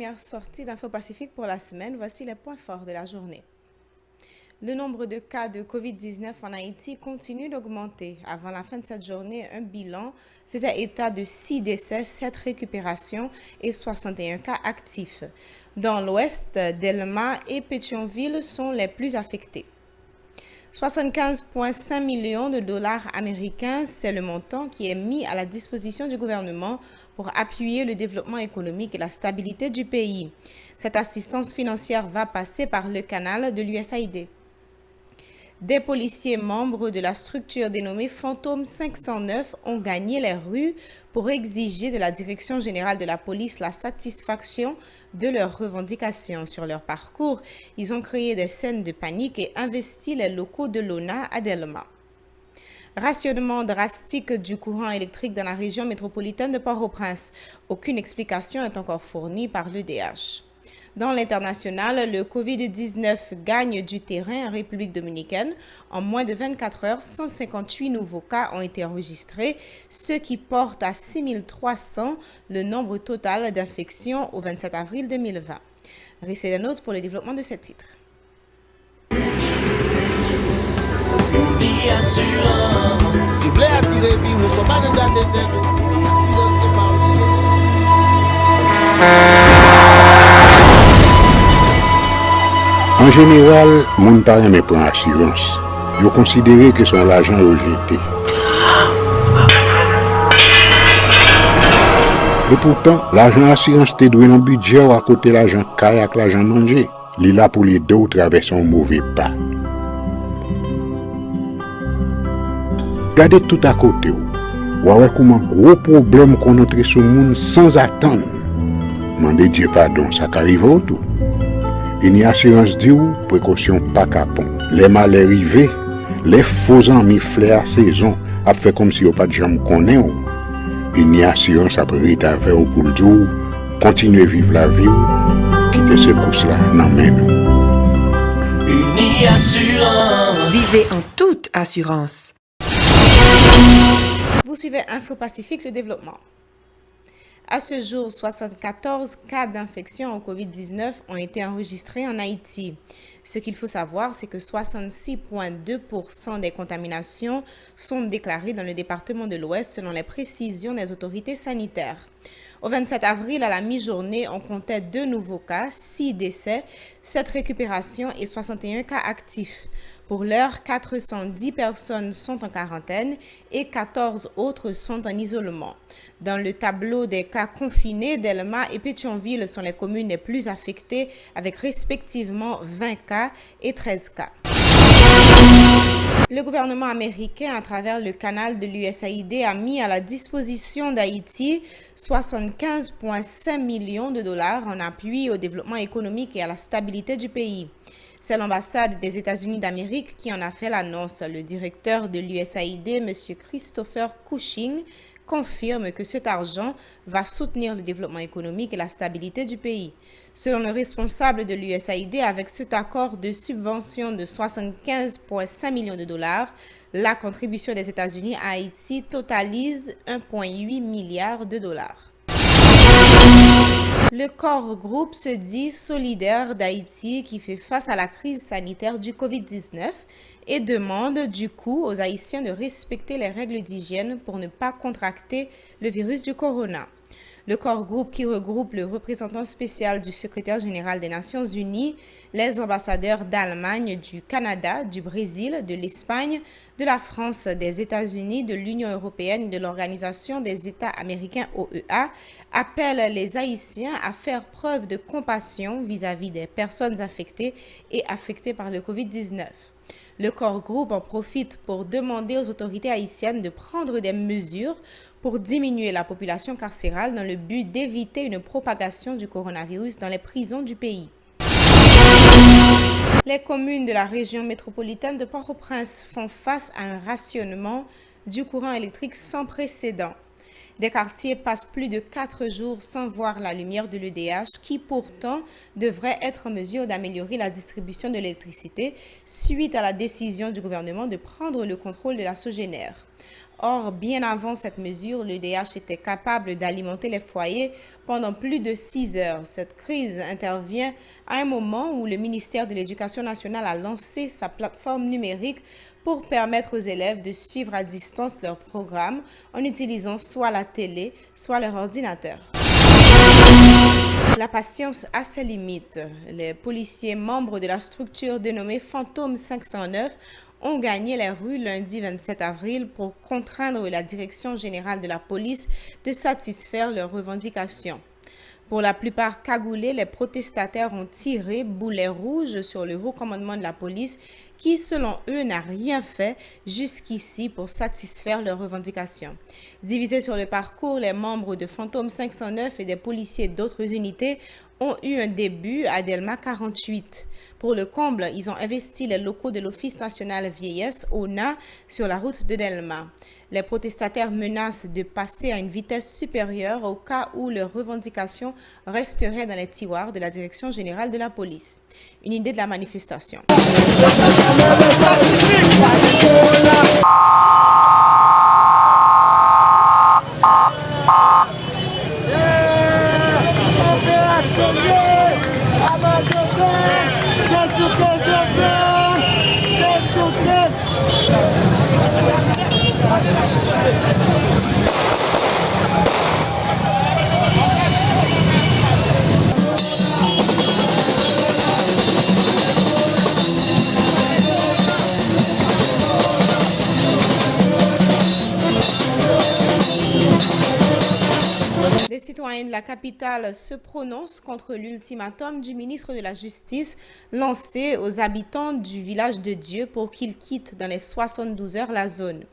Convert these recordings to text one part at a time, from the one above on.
première sortie d'Info Pacifique pour la semaine. Voici les points forts de la journée. Le nombre de cas de COVID-19 en Haïti continue d'augmenter. Avant la fin de cette journée, un bilan faisait état de 6 décès, 7 récupérations et 61 cas actifs. Dans l'ouest, Delma et Pétionville sont les plus affectés. 75,5 millions de dollars américains, c'est le montant qui est mis à la disposition du gouvernement pour appuyer le développement économique et la stabilité du pays. Cette assistance financière va passer par le canal de l'USAID. Des policiers membres de la structure dénommée Fantôme 509 ont gagné les rues pour exiger de la Direction générale de la police la satisfaction de leurs revendications. Sur leur parcours, ils ont créé des scènes de panique et investi les locaux de l'ONA à Delma. Rationnement drastique du courant électrique dans la région métropolitaine de Port-au-Prince. Aucune explication n'est encore fournie par l'EDH. Dans l'international, le COVID-19 gagne du terrain en République dominicaine. En moins de 24 heures, 158 nouveaux cas ont été enregistrés, ce qui porte à 6 300 le nombre total d'infections au 27 avril 2020. Restez des notes pour le développement de ce titre. En général, moun pa reme pran assurance. Yo considéré que son l'argent rejeté. Et pourtant, l'argent assurance te doué dans budget ou à côté l'argent kaya ak l'argent mangé. Li là pour les deux ou traverser un mauvais pas. Gardez tout à côté ou. Ouais comment gros problème qu'on entre sur moun sans attendre. Mandez Dieu pardon, ça qu'arrive au tout. Une assurance dit ou précaution pas capon. Les mal arrivés, les faux amis flair saison a fait comme si on pas de jambe connaît ou. Une assurance après rita vers ou pour le jour, continuer vivre la vie ou quitter ce course là nan men nous. Uni Assurance. Vivez en toute assurance. Vous suivez Info Pacifique, le développement. À ce jour, 74 cas d'infection au COVID-19 ont été enregistrés en Haïti. Ce qu'il faut savoir, c'est que 66,2% des contaminations sont déclarées dans le département de l'Ouest selon les précisions des autorités sanitaires. Au 27 avril, à la mi-journée, on comptait 2 nouveaux cas, 6 décès, 7 récupérations et 61 cas actifs. Pour l'heure, 410 personnes sont en quarantaine et 14 autres sont en isolement. Dans le tableau des cas confinés, Delma et Pétionville sont les communes les plus affectées avec respectivement 20 cas et 13 cas. Le gouvernement américain, à travers le canal de l'USAID, a mis à la disposition d'Haïti 75,5 millions de dollars en appui au développement économique et à la stabilité du pays. C'est l'ambassade des États-Unis d'Amérique qui en a fait l'annonce. Le directeur de l'USAID, M. Christopher Cushing, confirme que cet argent va soutenir le développement économique et la stabilité du pays. Selon le responsable de l'USAID, avec cet accord de subvention de 75,5 millions de dollars, la contribution des États-Unis à Haïti totalise 1,8 milliard de dollars. Le corps groupe se dit solidaire d'Haïti qui fait face à la crise sanitaire du COVID-19 et demande du coup aux Haïtiens de respecter les règles d'hygiène pour ne pas contracter le virus du corona. Le corps groupe qui regroupe le représentant spécial du secrétaire général des Nations Unies, les ambassadeurs d'Allemagne, du Canada, du Brésil, de l'Espagne, de la France, des États-Unis, de l'Union européenne et de l'Organisation des États américains OEA, appelle les Haïtiens à faire preuve de compassion vis-à-vis des personnes infectées et affectées par le COVID-19. Le corps groupe en profite pour demander aux autorités haïtiennes de prendre des mesures pour diminuer la population carcérale dans le but d'éviter une propagation du coronavirus dans les prisons du pays. Les communes de la région métropolitaine de Port-au-Prince font face à un rationnement du courant électrique sans précédent. Des quartiers passent plus de 4 jours sans voir la lumière de l'EDH qui pourtant devrait être en mesure d'améliorer la distribution de l'électricité suite à la décision du gouvernement de prendre le contrôle de la Sogénère. Or, bien avant cette mesure, l'EDH était capable d'alimenter les foyers pendant plus de 6 heures. Cette crise intervient à un moment où le ministère de l'Éducation nationale a lancé sa plateforme numérique pour permettre aux élèves de suivre à distance leur programme en utilisant soit la télé, soit leur ordinateur. La patience a ses limites. Les policiers membres de la structure dénommée Fantôme 509 ont gagné les rues lundi 27 avril pour contraindre la direction générale de la police de satisfaire leurs revendications. Pour la plupart cagoulés, les protestataires ont tiré boulet rouge sur le haut commandement de la police qui, selon eux, n'a rien fait jusqu'ici pour satisfaire leurs revendications. Divisés sur le parcours, les membres de Fantôme 509 et des policiers d'autres unités ont eu un début à Delma 48. Pour le comble, ils ont investi les locaux de l'Office national vieillesse, ONA, sur la route de Delma. Les protestataires menacent de passer à une vitesse supérieure au cas où leurs revendications resteraient dans les tiroirs de la Direction générale de la police. Une idée de la manifestation. Les citoyens de la capitale se prononcent contre l'ultimatum du ministre de la Justice lancé aux habitants du village de Dieu pour qu'ils quittent dans les 72 heures la zone.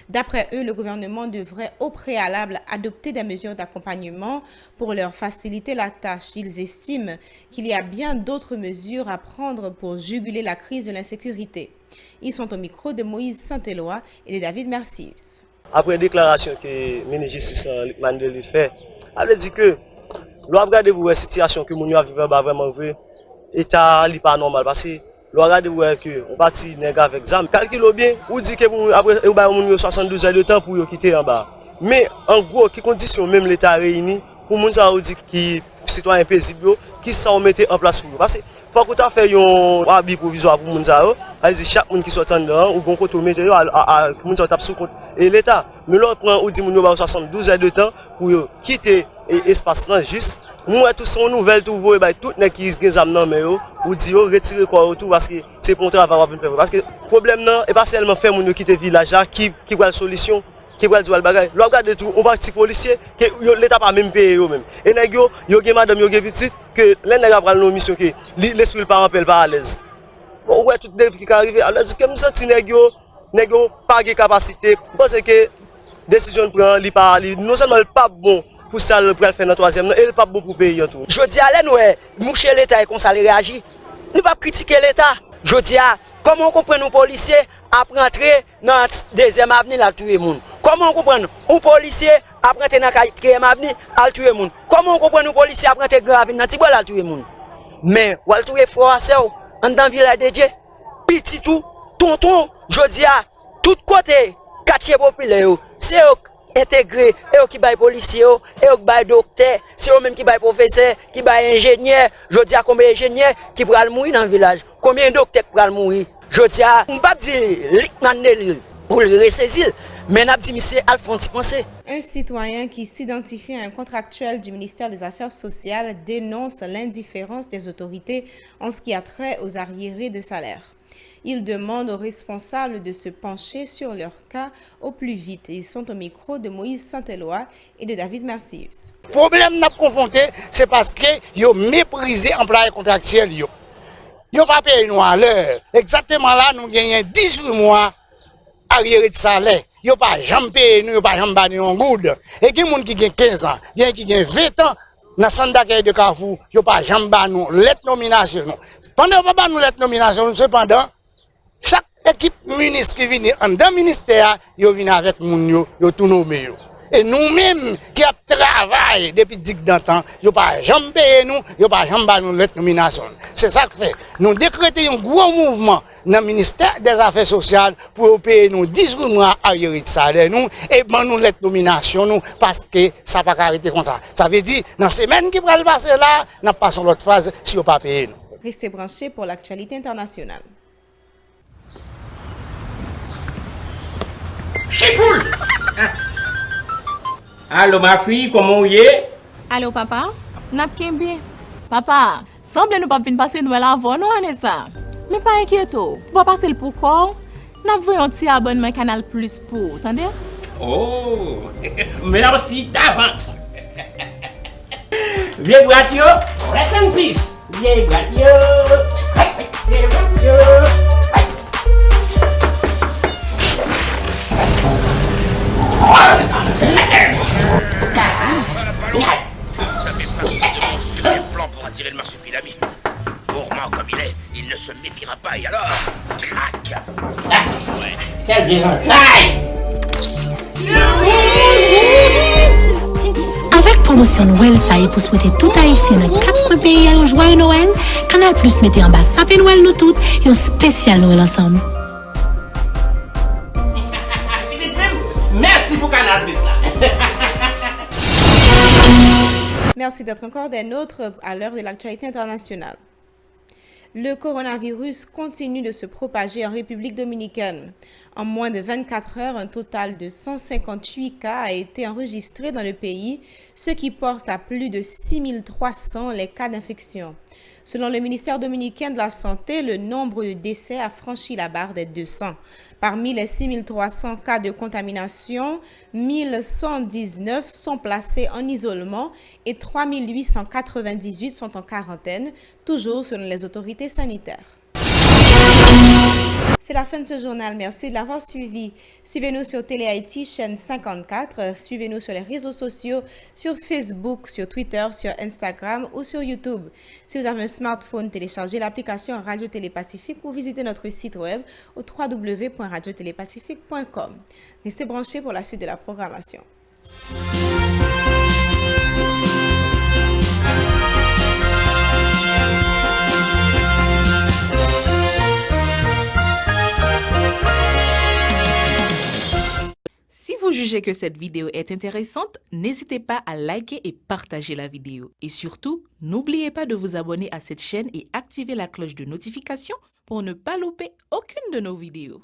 D'après eux, le gouvernement devrait au préalable adopter des mesures d'accompagnement pour leur faciliter la tâche. Ils estiment qu'il y a bien d'autres mesures à prendre pour juguler la crise de l'insécurité. Ils sont au micro de Moïse Saint-Éloi et de David Mercier. Après la déclaration que le ministre de Justice Mandeli fait, elle dit que l'on regarde la situation que nous vivons vraiment vrai, l'état n'est pas normal parce que l'on regarde que on partit nègre avec zam. Calculez bien, ou dit que après on a 72 heures de temps pour quitter en bas. Mais en gros, qui conditions même l'état réuni pour nous dit qui citoyens paisibles qui sont mis en place pour parce que faut qu'on a fait un habit provisoire pour nous elle dit chaque monde qui soit en dedans ou bon côté météo à nous tape sous compte et l'état mais l'autre prend ou dit nous 72 heures de temps pour quitter espace là juste moi tout son nouvelle tout vous et tout nèg qui gazam nan mais ou dit retirer quoi tout parce que c'est pour travail va faire parce que problème non et pas seulement faire moun quitter village là qui va solution qui va dire bagay l'on regarde tout on parti policier que l'état pas même payer eux même et nèg yo gen madame yo gen petite que les nèg pral nos mission que l'esprit pas rappel pas à l'aise bon ouais tout défi qui arrive alors comme ça ti nèg yo pas de capacité parce que décision prend li pas non seulement pas bon pour ça le faire dans troisième et pas bon pour payer tout je dis à l'aine ouais moucher l'état et comme ça réagit nous pas critiquer l'état je dis comment on comprend nos policiers à rentrer dans deuxième avenue là tuer monde comment on comprend un policier à rentrer dans quatrième avenue à tuer monde comment on comprend nos policiers à rentrer grand avenue dans Tibol à tuer monde mais ou à tuer français en dans village de Dieu petit tout tonton je dis à tout côté quartier populaire c'est intégré et qui bail policier et qui bail docteur c'est eux même qui bail professeur qui bail ingénieur je dis à combien ingénieur qui pourra mourir dans le village combien docteur pourra mourir je dis à on pas dire pour le ressaisir mais n'a dit monsieur Alphonse penser. Un citoyen qui s'identifie à un contractuel du ministère des Affaires sociales dénonce l'indifférence des autorités en ce qui a trait aux arriérés de salaire. Ils demandent aux responsables de se pencher sur leur cas au plus vite. Ils sont au micro de Moïse Saint-Éloi et de David Mercier. Le problème n'a confronté, c'est parce que ils méprisé employés contractuels. Ils n'ont pas payé nous à l'heure. Exactement là, nous gagnons 18 mois arriéré de salaire. Ils n'ont pas jamais payé nous, ils n'ont pas jamais banni en gourde. Et il y a des gens qui ont 15 ans, il y a qui ont 20 ans. Dans le centre d'accueil de Carrefour, ils n'ont pas jamais banni lettre nomination. Pendant qu'on pas nous lettre nomination, cependant, chaque équipe ministre qui vient dans le ministère, ils viennent avec nous, ils tout nommé. Et nous-mêmes qui avons travaillé depuis 10 ans, ils n'ont pas jamais payé nous, ils n'ont pas jamais banni lettre nomination. C'est ça que fait. Nous décrétons un gros mouvement dans le ministère des Affaires sociales pour payer nous 18 mois arriérés de salaire nous et nous lettre nomination nous parce que ça pas arrêter comme ça. Ça veut dire dans la semaine qui va le passer là, nous passons l'autre phase si on pas payer nous. Restez branchés pour l'actualité internationale. Chipoule! Allô ma fille, comment vous êtes? Allô papa, n'a pas bien. Papa, semble nous pas venir passer Noël avant nous ça. Mais pas inquiéto, va passer le pourquoi? N'a vu un petit abonnement Canal Plus pour, entendez? Oh, merci d'avance. Viens Bratio, reste en plus. Viens Bratio. Viens Bratio. Ça fait partie de mon super plan pour attirer le marsupilami. Gourmand comme il ne se méfiera pas et alors, crac. Ouais. Quel dérange. Avec promotion Noël, ça y est pour souhaiter tout haïtien dans 4 pays un joyeux Noël. Canal Plus mettez en bas sapé Noël nous toutes et un spécial Noël ensemble. Merci pour Canal Plus là. Merci d'être encore des nôtres à l'heure de l'actualité internationale. Le coronavirus continue de se propager en République dominicaine. En moins de 24 heures, un total de 158 cas a été enregistré dans le pays, ce qui porte à plus de 6300 les cas d'infection. Selon le ministère dominicain de la Santé, le nombre de décès a franchi la barre des 200. Parmi les 6300 cas de contamination, 1119 sont placés en isolement et 3898 sont en quarantaine, toujours selon les autorités sanitaires. C'est la fin de ce journal. Merci de l'avoir suivi. Suivez-nous sur Télé Haïti, chaîne 54. Suivez-nous sur les réseaux sociaux, sur Facebook, sur Twitter, sur Instagram ou sur YouTube. Si vous avez un smartphone, téléchargez l'application Radio Télé Pacifique ou visitez notre site web au www.radiotélépacifique.com. Restez branchés pour la suite de la programmation. Si vous jugez que cette vidéo est intéressante, n'hésitez pas à liker et partager la vidéo. Et surtout, n'oubliez pas de vous abonner à cette chaîne et activer la cloche de notification pour ne pas louper aucune de nos vidéos.